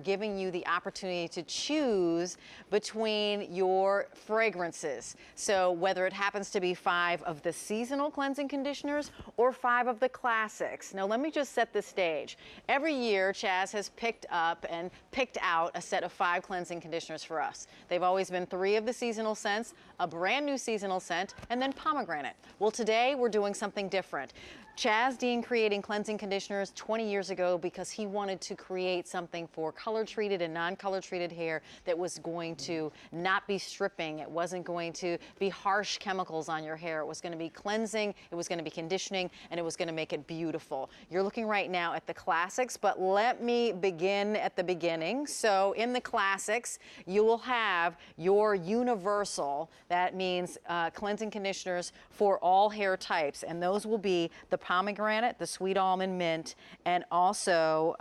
giving you the opportunity to choose between your fragrances. So whether it happens to be 5 of the seasonal cleansing conditioners or 5 of the classics. Now let me just set the stage. Every year, Chaz has picked up and picked out a set of 5 cleansing conditioners for us. They've always been 3 of the seasonal scents, a brand new seasonal scent, and then pomegranate. Well, today we're doing something different. ChazDean creating cleansing conditioners 20 years ago because he wanted to create something for color treated and non-color treated hair that was going to not be stripping. It wasn't going to be harsh chemicals on your hair. It was going to be cleansing, it was going to be conditioning, and it was going to make it beautiful. You're looking right now at the classics, but let me begin at the beginning. So in the classics, you will have your universal, that means cleansing conditioners for all hair types, and those will be the pomegranate, the sweet almond mint, and also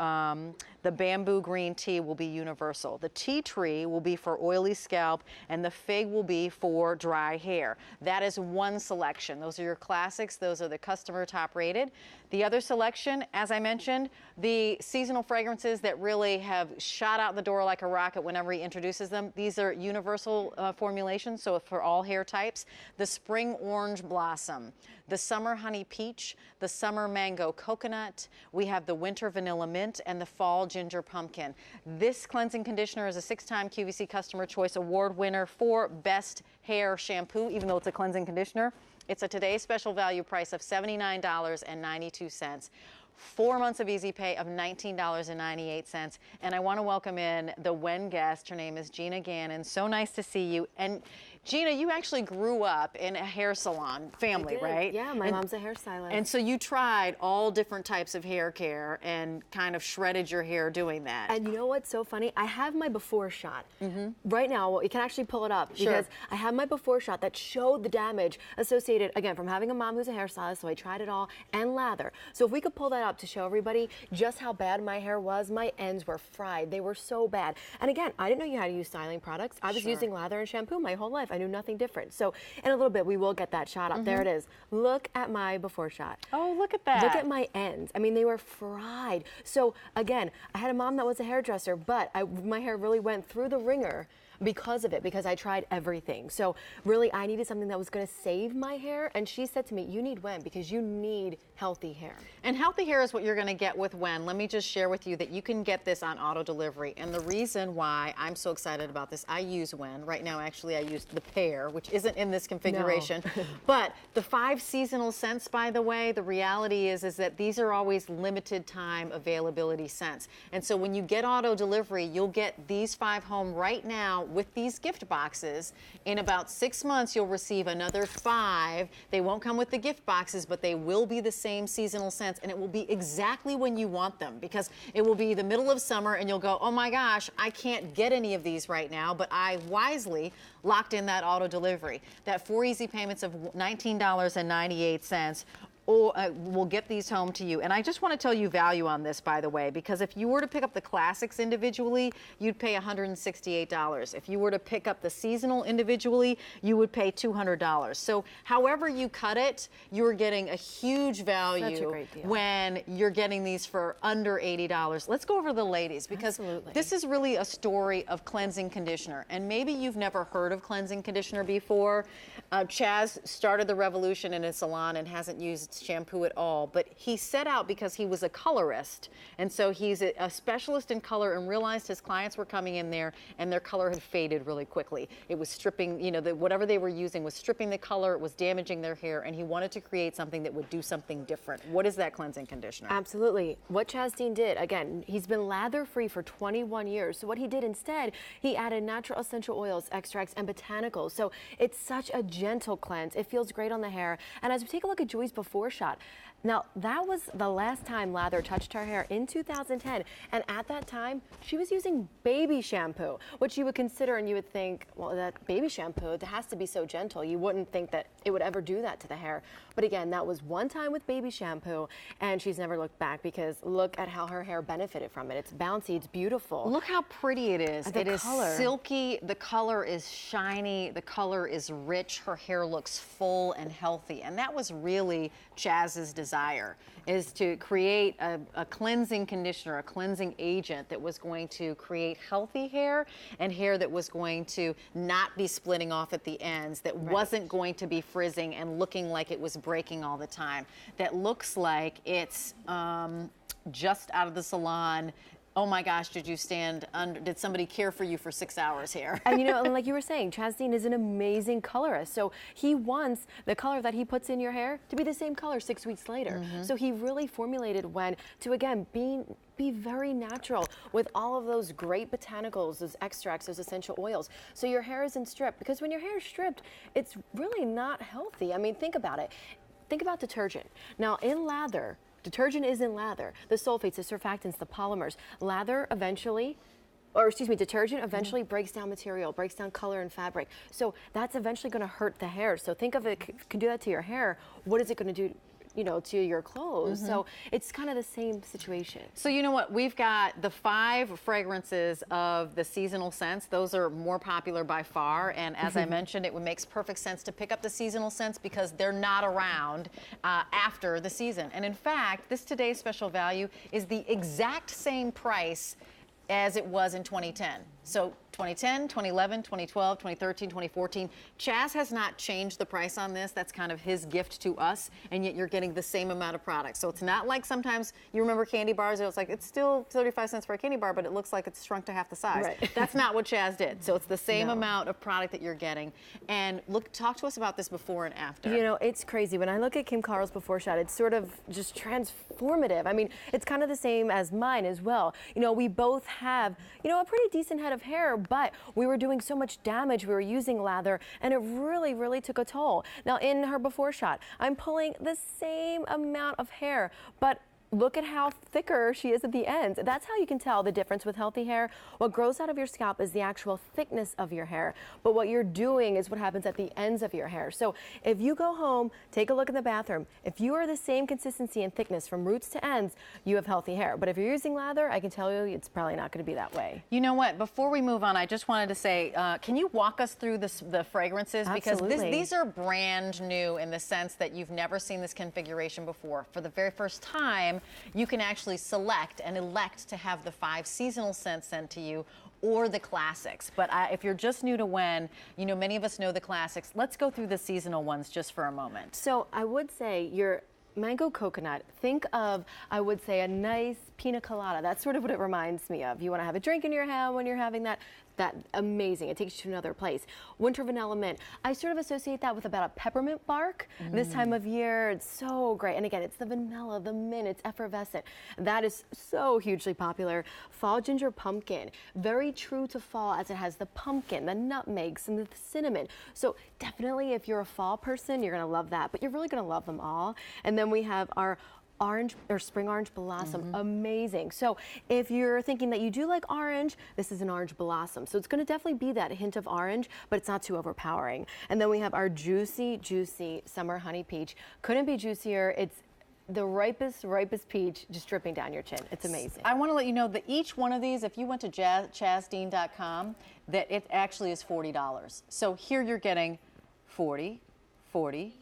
the bamboo green tea will be universal. The tea tree will be for oily scalp, and the fig will be for dry hair. That is one selection. Those are your classics. Those are the customer top rated. The other selection, as I mentioned, the seasonal fragrances that really have shot out the door like a rocket whenever he introduces them. These are universal formulations, so for all hair types. The spring orange blossom, the summer honey peach, the summer mango coconut, we have the winter vanilla mint, and the fall ginger pumpkin. This cleansing conditioner is a 6-time QVC Customer Choice Award winner for Best Hair Shampoo, even though it's a cleansing conditioner. It's a today's special value price of $79.92. 4 months of easy pay of $19.98. And I want to welcome in the WEN guest. Her name is Gina Gannon. So nice to see you. And Gina, you actually grew up in a hair salon family, right? Yeah, my mom's a hairstylist. And so you tried all different types of hair care and kind of shredded your hair doing that. And you know what's so funny? I have my before shot. Right now, well, you can actually pull it up because I have my before shot that showed the damage associated, again, from having a mom who's a hairstylist, so I tried it all, and lather. So if we could pull that up to show everybody just how bad my hair was, my ends were fried. They were so bad. And again, I didn't know you had to use styling products. I was using lather and shampoo my whole life. I knew nothing different. So in a little bit, we will get that shot up. There it is. Look at my before shot. Oh, look at that. Look at my ends. I mean, they were fried. So again, I had a mom that was a hairdresser, but my hair really went through the ringer because of it, because I tried everything. So really, I needed something that was going to save my hair. And she said to me, you need WEN because you need healthy hair. And healthy hair is what you're going to get with WEN. Let me just share with you that you can get this on auto delivery. And the reason why I'm so excited about this, I use WEN. Right now, actually, I use the pair, which isn't in this configuration. No. But the 5 seasonal scents, by the way, the reality is that these are always limited time availability scents. And so when you get auto delivery, you'll get these 5 home right now with these gift boxes. In about 6 months, you'll receive another 5. They won't come with the gift boxes, but they will be the same seasonal scents, and it will be exactly when you want them, because it will be the middle of summer and you'll go, oh my gosh, I can't get any of these right now, but I wisely locked in that auto delivery. That 4 easy payments of $19.98. We'll get these home to you. And I just want to tell you value on this, by the way, because if you were to pick up the classics individually, you'd pay $168. If you were to pick up the seasonal individually, you would pay $200. So however you cut it, you're getting a huge value. Such a great deal. When you're getting these for under $80. Let's go over the ladies, because this is really a story of cleansing conditioner. And maybe you've never heard of cleansing conditioner before. Chaz started the revolution in his salon and hasn't used shampoo at all, but he set out because he was a colorist, and so he's a specialist in color and realized his clients were coming in there and their color had faded really quickly. It was stripping, you know, whatever they were using was stripping the color, it was damaging their hair, and he wanted to create something that would do something different. What is that cleansing conditioner? Absolutely. What ChazDean did, again, he's been lather-free for 21 years, so what he did instead, he added natural essential oils, extracts, and botanicals. So it's such a gentle cleanse. It feels great on the hair. And as we take a look at Joy's before shot, now that was the last time lather touched her hair in 2010, and at that time she was using baby shampoo, which you would consider and you would think, well, that baby shampoo, that has to be so gentle. You wouldn't think that it would ever do that to the hair. But again, that was one time with baby shampoo, and she's never looked back, because look at how her hair benefited from it. It's bouncy, it's beautiful. Look how pretty it is. It is color. Silky, the color is shiny, the color is rich, her hair looks full and healthy, and that was really Chaz's design. desire, is to create a cleansing conditioner, a cleansing agent that was going to create healthy hair and hair that was going to not be splitting off at the ends, that wasn't going to be frizzing and looking like it was breaking all the time, that looks like it's just out of the salon. Oh my gosh, did somebody care for you for 6 hours here? And you know, and like you were saying, ChazDean is an amazing colorist. So he wants the color that he puts in your hair to be the same color 6 weeks later. So he really formulated WEN to, again, be very natural with all of those great botanicals, those extracts, those essential oils. So your hair isn't stripped, because when your hair is stripped, it's really not healthy. I mean, think about it. Think about detergent. Now, in lather, detergent is in lather. The sulfates, the surfactants, the polymers. Detergent eventually breaks down material, breaks down color and fabric. So that's eventually going to hurt the hair. So think of it, can do that to your hair. What is it going to do, you know, to your clothes? So it's kind of the same situation. So you know what, we've got the 5 fragrances of the seasonal scents. Those are more popular by far, and as I mentioned, it makes perfect sense to pick up the seasonal scents because they're not around after the season. And in fact, this today's special value is the exact same price as it was in 2010. So 2010, 2011, 2012, 2013, 2014. Chaz has not changed the price on this. That's kind of his gift to us, and yet you're getting the same amount of product. So it's not like sometimes you remember candy bars. It's like it's still 35 cents for a candy bar, but it looks like it's shrunk to half the size. Right. That's not what Chaz did. So it's the same amount of product that you're getting. And talk to us about this before and after. You know, it's crazy. When I look at Kim Carl's before shot, it's sort of just transformative. I mean, it's kind of the same as mine as well. You know, we both have, you know, a pretty decent head of hair, but we were doing so much damage. We were using lather, and it really, really took a toll. Now, in her before shot, I'm pulling the same amount of hair, but look at how thicker she is at the ends. That's how you can tell the difference with healthy hair. What grows out of your scalp is the actual thickness of your hair, but what you're doing is what happens at the ends of your hair. So if you go home, take a look in the bathroom. If you are the same consistency and thickness from roots to ends, you have healthy hair. But if you're using lather, I can tell you it's probably not going to be that way. You know what? Before we move on, I just wanted to say, can you walk us through the fragrances? Absolutely. Because these are brand new in the sense that you've never seen this configuration before. For the very first time, you can actually select and elect to have the 5 seasonal scents sent to you or the classics. But if you're just new to WEN, you know, many of us know the classics. Let's go through the seasonal ones just for a moment. So I would say your mango coconut, think of, I would say, a nice pina colada. That's sort of what it reminds me of. You want to have a drink in your hand when you're having that. Amazing. It takes you to another place. Winter vanilla mint. I sort of associate that with about a peppermint bark. This time of year, it's so great. And again, it's the vanilla, the mint, it's effervescent. That is so hugely popular. Fall ginger pumpkin. Very true to fall, as it has the pumpkin, the nutmegs, and the cinnamon. So definitely, if you're a fall person, you're going to love that. But you're really going to love them all. And then we have our orange or spring orange blossom. Amazing. So if you're thinking that you do like orange, this is an orange blossom. So it's going to definitely be that hint of orange, but it's not too overpowering. And then we have our juicy, juicy summer honey peach. Couldn't be juicier. It's the ripest peach just dripping down your chin. It's amazing. I want to let you know that each one of these, if you went to ChazDean.com, that it actually is $40. So here you're getting 40, 40,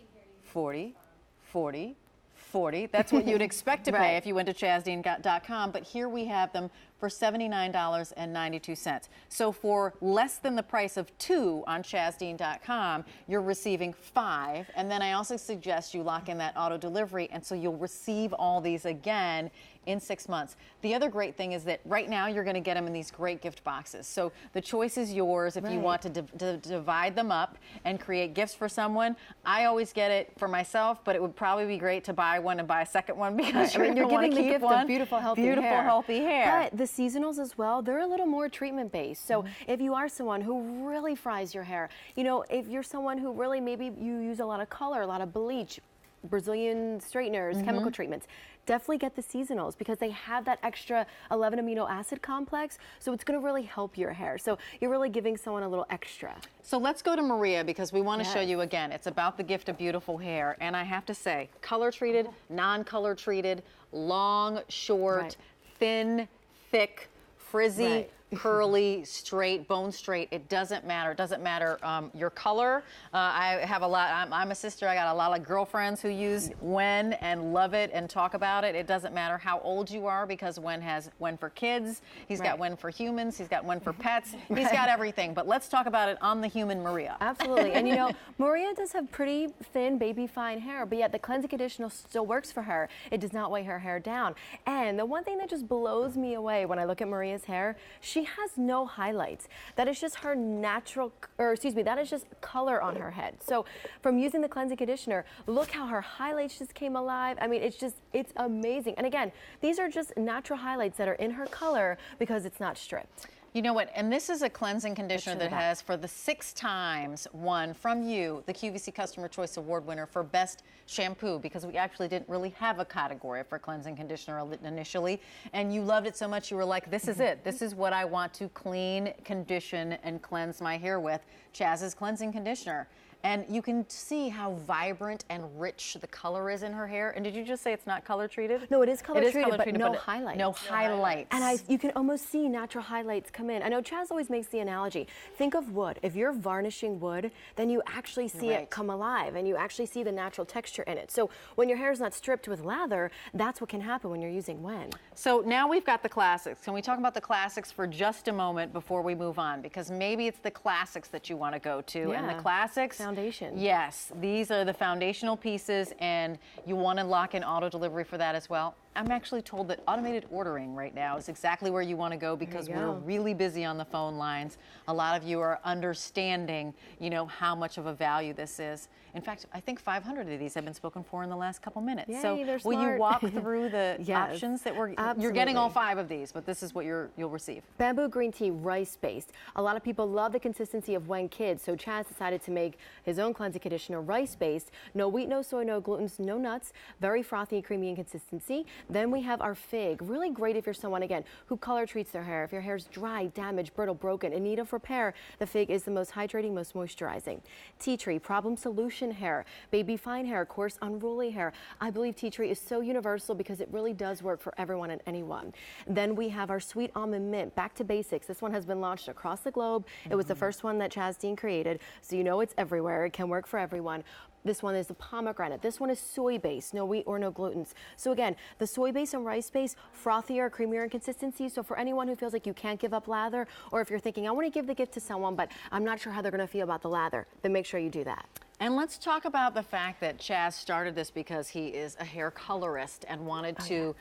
40, 40, 40. That's what you'd expect to pay if you went to ChazDean.com, but here we have them for $79.92. So for less than the price of 2 on ChazDean.com, you're receiving 5. And then I also suggest you lock in that auto delivery, and so you'll receive all these again in 6 months. The other great thing is that right now you're going to get them in these great gift boxes. So the choice is yours if you want to divide them up and create gifts for someone. I always get it for myself, but it would probably be great to buy one and buy a second one because you're giving the gift of beautiful, healthy hair. But the seasonals as well, they're a little more treatment based. So if you are someone who really fries your hair, you know, if you're someone who really maybe you use a lot of color, a lot of bleach, Brazilian straighteners, chemical treatments, definitely get the seasonals because they have that extra 11 amino acid complex. So it's going to really help your hair. So you're really giving someone a little extra. So let's go to Maria because we want to show you again. It's about the gift of beautiful hair. And I have to say, color treated, non-color treated, long, short, thin, thick, frizzy, curly, straight, bone straight. It doesn't matter. It doesn't matter your color. I have a lot. I'm a sister. I got a lot of girlfriends who use WEN and love it and talk about it. It doesn't matter how old you are because WEN has WEN for kids. He's got WEN for humans. He's got WEN for pets. He's got everything. But let's talk about it on the human Maria. Absolutely. And you know, Maria does have pretty thin, baby fine hair, but yet the cleansing conditioner still works for her. It does not weigh her hair down. And the one thing that just blows me away when I look at Maria's hair, she has no highlights. That is just her natural, or excuse me, that is just color on her head. So from using the cleansing conditioner, look how her highlights just came alive. I mean, it's amazing. And again, these are just natural highlights that are in her color because it's not stripped. You know what, and this is a cleansing conditioner that has, for the 6 times, won from you, the QVC Customer Choice Award winner for Best Shampoo, because we actually didn't really have a category for cleansing conditioner initially, and you loved it so much you were like, this is it. This is what I want to clean, condition, and cleanse my hair with, Chaz's cleansing conditioner. And you can see how vibrant and rich the color is in her hair. And did you just say it's not color treated? No, it is color treated, but no highlights. No highlights. And you can almost see natural highlights come in. I know Chaz always makes the analogy. Think of wood. If you're varnishing wood, then you actually see it come alive and you actually see the natural texture in it. So when your hair is not stripped with lather, that's what can happen when you're using WEN. So now we've got the classics. Can we talk about the classics for just a moment before we move on? Because maybe it's the classics that you want to go to. Yeah. And the classics, foundation. Yes, these are the foundational pieces, and you want to lock in auto delivery for that as well. I'm actually told that automated ordering right now is exactly where you want to go because we're really busy on the phone lines. A lot of you are understanding, you know, how much of a value this is. In fact, I think 500 of these have been spoken for in the last couple minutes. Yay, so they're will you smart. walk through the options that you're getting all 5 of these, but this is what you'll receive. Bamboo green tea, rice-based. A lot of people love the consistency of WEN Kids, so Chaz decided to make his own cleansing conditioner rice-based. No wheat, no soy, no glutens, no nuts. Very frothy, creamy in consistency. Then we have our fig. Really great if you're someone, again, who color treats their hair. If your hair's dry, damaged, brittle, broken, in need of repair, the fig is the most hydrating, most moisturizing. Tea tree, problem solution hair. Baby fine hair, coarse, unruly hair. I believe tea tree is so universal because it really does work for everyone and anyone. Then we have our sweet almond mint, back to basics. This one has been launched across the globe. It was the first one that ChazDean created, so you know it's everywhere. It can work for everyone. This one is the pomegranate. This one is soy-based, no wheat or no glutens. So again, the soy-based and rice-based, frothier, creamier in consistency. So for anyone who feels like you can't give up lather, or if you're thinking, I want to give the gift to someone, but I'm not sure how they're going to feel about the lather, then make sure you do that. And let's talk about the fact that Chaz started this because he is a hair colorist and wanted to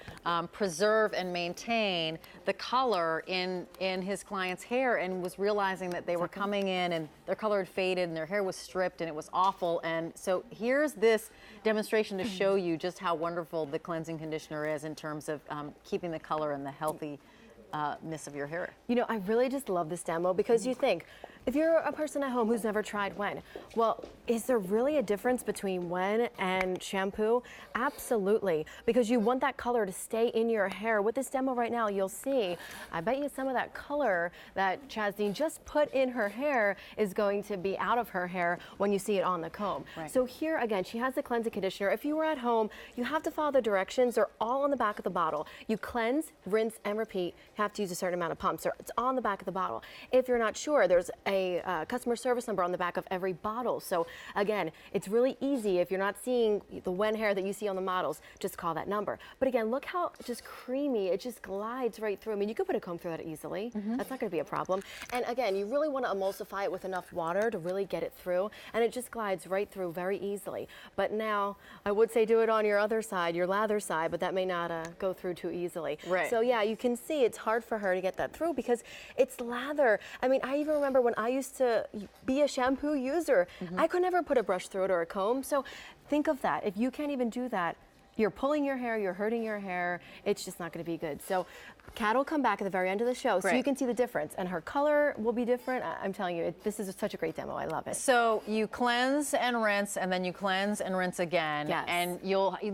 preserve and maintain the color in his clients' hair, and was realizing that they were coming in and their color had faded and their hair was stripped and it was awful. And so here's this demonstration to show you just how wonderful the cleansing conditioner is in terms of keeping the color and the healthiness of your hair. You know, I really just love this demo because you think, if you're a person at home who's never tried WEN, well, is there really a difference between WEN and shampoo? Absolutely, because you want that color to stay in your hair. With this demo right now, you'll see, I bet you some of that color that ChazDean just put in her hair is going to be out of her hair when you see it on the comb. Right. So here again, she has the cleansing conditioner. If you were at home, you have to follow the directions. They're all on the back of the bottle. You cleanse, rinse, and repeat. You have to use a certain amount of pumps. It's on the back of the bottle. If you're not sure, there's a customer service number on the back of every bottle. So again, it's really easy. If you're not seeing the WEN hair that you see on the models, just call that number. But again, look how just creamy, it just glides right through. I mean, you could put a comb through that easily. That's not going to be a problem. And again, you really want to emulsify it with enough water to really get it through, and it just glides right through very easily. But now, I would say do it on your other side, your lather side, but that may not go through too easily. Right. So yeah, you can see it's hard for her to get that through because it's lather. I mean, I even remember when I used to be a shampoo user, I could never put a brush through it or a comb. So think of that. If you can't even do that, you're pulling your hair, you're hurting your hair, it's just not going to be good. So Kat will come back at the very end of the show so you can see the difference, and her color will be different. I'm telling you, this is such a great demo. I love it. So you cleanse and rinse, and then you cleanse and rinse again. Yes. And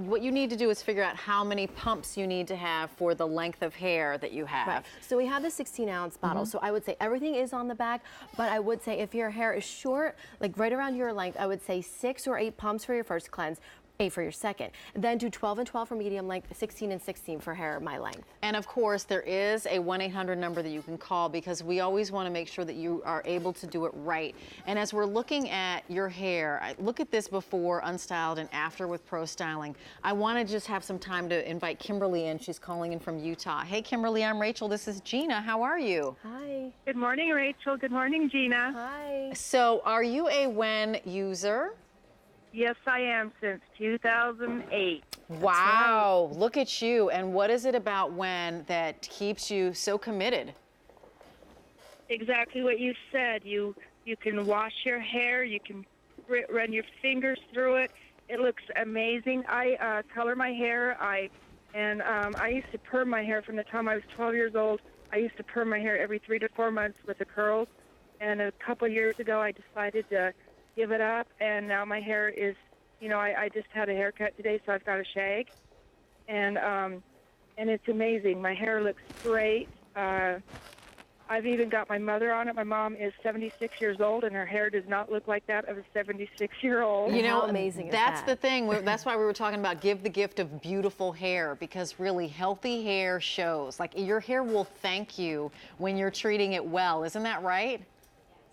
what you need to do is figure out how many pumps you need to have for the length of hair that you have. Right. So we have the 16-ounce bottle. So I would say everything is on the back, but I would say if your hair is short, like right around your length, I would say 6 or 8 pumps for your first cleanse. 8 for your second. Then do 12 and 12 for medium length, 16 and 16 for hair my length. And of course, there is a 1-800 number that you can call because we always want to make sure that you are able to do it right. And as we're looking at your hair, look at this before unstyled and after with Pro Styling. I want to just have some time to invite Kimberly in. She's calling in from Utah. Hey, Kimberly, I'm Rachel. This is Gina. How are you? Hi. Good morning, Rachel. Good morning, Gina. Hi. So are you a WEN user? Yes, I am since 2008. Wow, look at you. And what is it about WEN that keeps you so committed? Exactly what you said. You can wash your hair. You can run your fingers through it. It looks amazing. I color my hair. I used to perm my hair from the time I was 12 years old. I used to perm my hair every 3 to 4 months with the curls. And a couple of years ago, I decided to give it up, and now my hair is, I just had a haircut today, so I've got a shag, and it's amazing. My hair looks great. I've even got my mother on it. My mom is 76 years old, and her hair does not look like that of a 76-year-old. You know, How amazing is that's that? the thing. That's why we were talking about give the gift of beautiful hair, because really healthy hair shows. Like, your hair will thank you when you're treating it well. Isn't that right?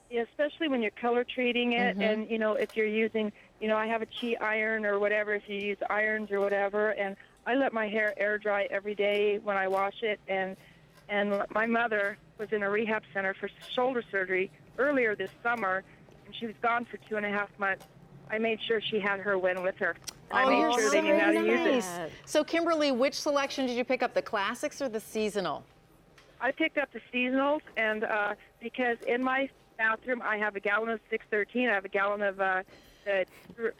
Yeah, especially when you're color treating it, and if you're using, I have a chi iron or whatever. If you use irons or whatever, and I let my hair air dry every day when I wash it. And my mother was in a rehab center for shoulder surgery earlier this summer, and she was gone for 2.5 months. I made sure she had her WEN with her. I made you're sure so they knew how to use nice. it. So, Kimberly, which selection did you pick up, the classics or the seasonal? I picked up the seasonals, and because in my bathroom I have a gallon of 613, I have a gallon of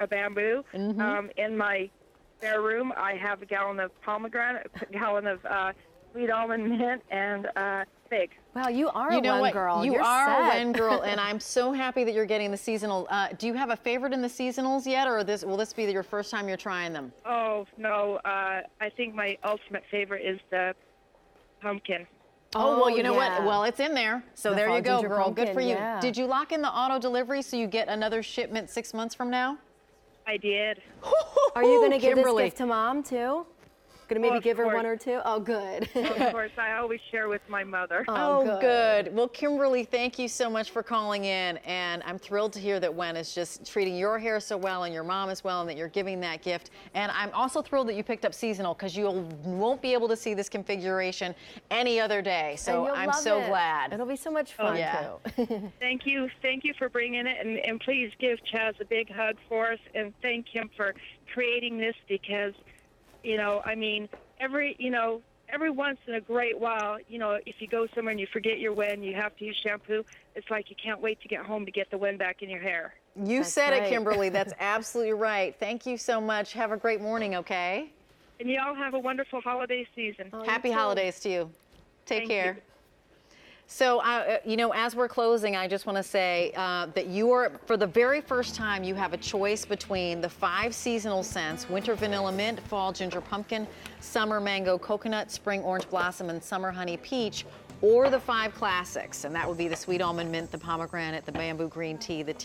bamboo. In my spare room I have a gallon of pomegranate, a gallon of sweet almond mint, and fig. Wow, you are You a know WEN what? girl. You You're are a set. WEN girl, and I'm so happy that you're getting the seasonal. Do you have a favorite in the seasonals yet, or will this be your first time you're trying them? Oh no, I think my ultimate favorite is the pumpkin. Oh, well, you know yeah. what? Well, it's in there. So The there you fall go, ginger girl. Good pumpkin, for you. yeah. Did you lock in the auto delivery so you get another shipment 6 months from now? I did. Are you going to give this Kimberly. gift to Mom, too? Going to maybe of give her course. 1 or 2? Oh, good. Of course, I always share with my mother. Oh, good. Well, Kimberly, thank you so much for calling in. And I'm thrilled to hear that WEN is just treating your hair so well and your mom as well, and that you're giving that gift. And I'm also thrilled that you picked up seasonal, because you won't be able to see this configuration any other day. So you'll I'm love so it. glad. It'll be so much fun, yeah. too. Thank you for bringing it, and please give Chaz a big hug for us, and thank him for creating this, because, every once in a great while, if you go somewhere and you forget your WEN, you have to use shampoo. It's like you can't wait to get home to get the WEN back in your hair. You That's said it, right. Kimberly. That's absolutely right. Thank you so much. Have a great morning, okay? And you all have a wonderful holiday season. Happy too. holidays to you. Take Thank care. you. So, as we're closing, I just want to say that for the very first time, you have a choice between the 5 seasonal scents: winter vanilla mint, fall ginger pumpkin, summer mango coconut, spring orange blossom, and summer honey peach, or the 5 classics. And that would be the sweet almond mint, the pomegranate, the bamboo green tea, the tea